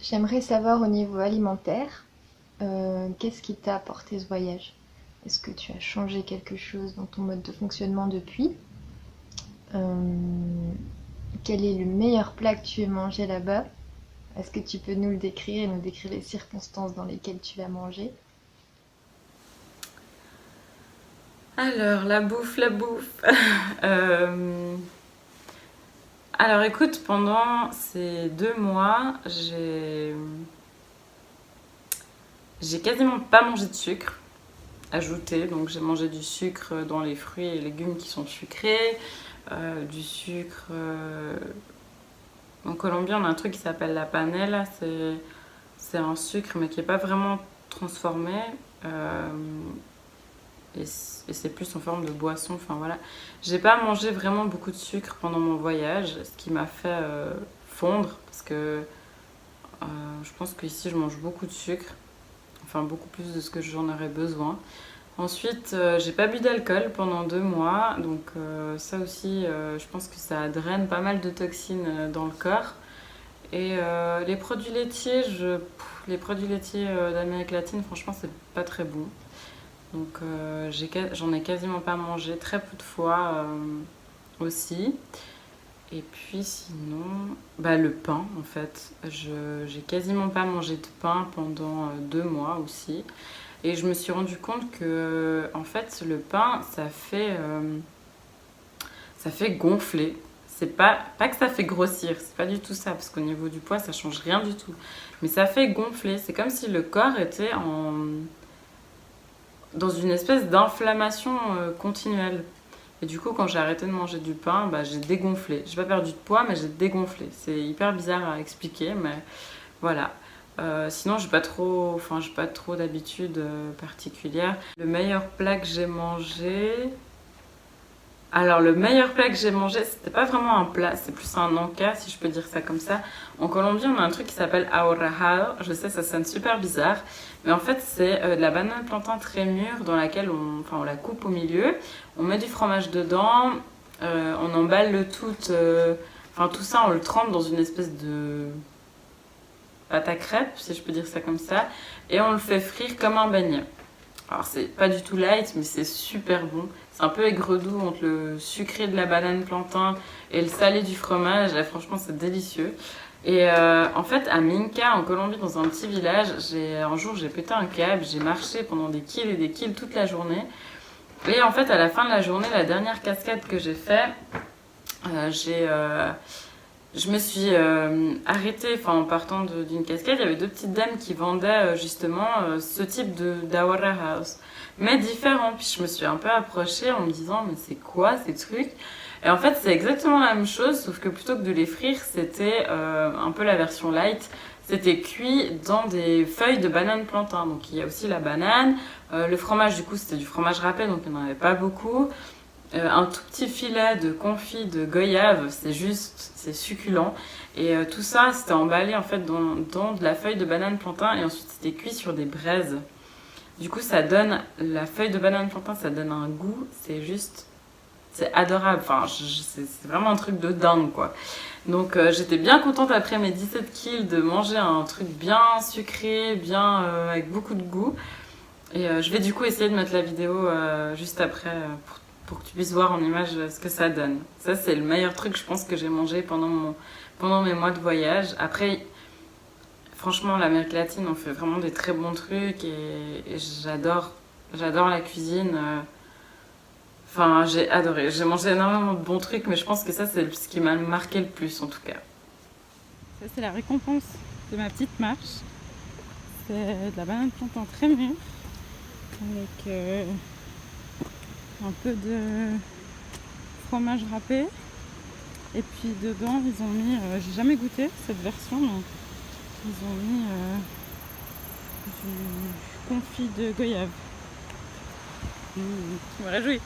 J'aimerais savoir au niveau alimentaire, qu'est-ce qui t'a apporté ce voyage? Est-ce que tu as changé quelque chose dans ton mode de fonctionnement depuis? Euh, Quel est le meilleur plat que tu aies mangé là-bas? Est-ce que tu peux nous le décrire et nous décrire les circonstances dans lesquelles tu l'as mangé? Alors, la bouffe, la bouffe. Euh, alors, écoute, pendant ces 2 mois, j'ai quasiment pas mangé de sucre ajouté. Donc, j'ai mangé du sucre dans les fruits et légumes qui sont sucrés, du sucre. En Colombie, on a un truc qui s'appelle la panela. C'est un sucre, mais qui est pas vraiment transformé. Euh, et c'est plus en forme de boisson. Enfin voilà. J'ai pas mangé vraiment beaucoup de sucre pendant mon voyage, ce qui m'a fait fondre parce que je pense qu'ici je mange beaucoup de sucre, enfin beaucoup plus de ce que j'en aurais besoin. Ensuite, j'ai pas bu d'alcool pendant 2 mois, donc ça aussi, je pense que ça draine pas mal de toxines dans le corps. Et les produits laitiers, les produits laitiers d'Amérique latine, franchement, c'est pas très bon. Donc j'en ai quasiment pas mangé, très peu de fois aussi. Et puis sinon, bah, le pain en fait. J'ai quasiment pas mangé de pain pendant 2 mois aussi. Et je me suis rendu compte que en fait le pain ça fait gonfler. C'est pas que ça fait grossir, c'est pas du tout ça, parce qu'au niveau du poids ça change rien du tout. Mais ça fait gonfler. C'est comme si le corps était dans une espèce d'inflammation continuelle. Et du coup, quand j'ai arrêté de manger du pain, bah, j'ai dégonflé. J'ai pas perdu de poids, mais j'ai dégonflé. C'est hyper bizarre à expliquer, mais voilà. Sinon, j'ai pas trop d'habitude particulière. Le meilleur plat que j'ai mangé, alors, le meilleur plat que j'ai mangé, c'était pas vraiment un plat, c'est plus un encas, si je peux dire ça comme ça. En Colombie, on a un truc qui s'appelle ahorrajado. Je sais, ça sonne super bizarre, mais en fait, c'est de la banane plantain très mûre dans laquelle on la coupe au milieu. On met du fromage dedans, on emballe le tout. Enfin, tout ça, on le trempe dans une espèce de pâte à crêpes, si je peux dire ça comme ça, et on le fait frire comme un beignet. Alors c'est pas du tout light, mais c'est super bon. C'est un peu aigre-doux entre le sucré de la banane plantain et le salé du fromage. Et franchement, c'est délicieux. Et en fait, à Minca, en Colombie, dans un petit village, un jour j'ai pété un câble. J'ai marché pendant des kills et des kills toute la journée. Et en fait, à la fin de la journée, la dernière cascade que j'ai fait, euh, j'ai je me suis arrêtée, enfin en partant d'une cascade, il y avait deux petites dames qui vendaient justement ce type de d'Awara House, mais différent. Puis je me suis un peu approchée en me disant mais c'est quoi ces trucs? Et en fait c'est exactement la même chose, sauf que plutôt que de les frire, c'était un peu la version light. C'était cuit dans des feuilles de banane plantain. Donc il y a aussi la banane, le fromage du coup c'était du fromage râpé donc il n'y en avait pas beaucoup. Un tout petit filet de confit de goyave, c'est succulent. Et tout ça, c'était emballé en fait dans de la feuille de banane plantain et ensuite c'était cuit sur des braises. Du coup, la feuille de banane plantain, ça donne un goût, c'est adorable. Enfin, c'est vraiment un truc de dingue quoi. Donc j'étais bien contente après mes 17 kills de manger un truc bien sucré, bien avec beaucoup de goût. Et je vais du coup essayer de mettre la vidéo juste après pour que tu puisses voir en image ce que ça donne. Ça, c'est le meilleur truc, je pense, que j'ai mangé pendant mes mois de voyage. Après, franchement, l'Amérique latine, on fait vraiment des très bons trucs et j'adore la cuisine. Enfin, j'ai adoré. J'ai mangé énormément de bons trucs, mais je pense que ça, c'est ce qui m'a marqué le plus, en tout cas. Ça, c'est la récompense de ma petite marche. C'est de la banane plantain très mûre avec un peu de fromage râpé. Et puis dedans, ils ont mis, j'ai jamais goûté cette version, mais ils ont mis du confit de goyave. Qui me réjouit.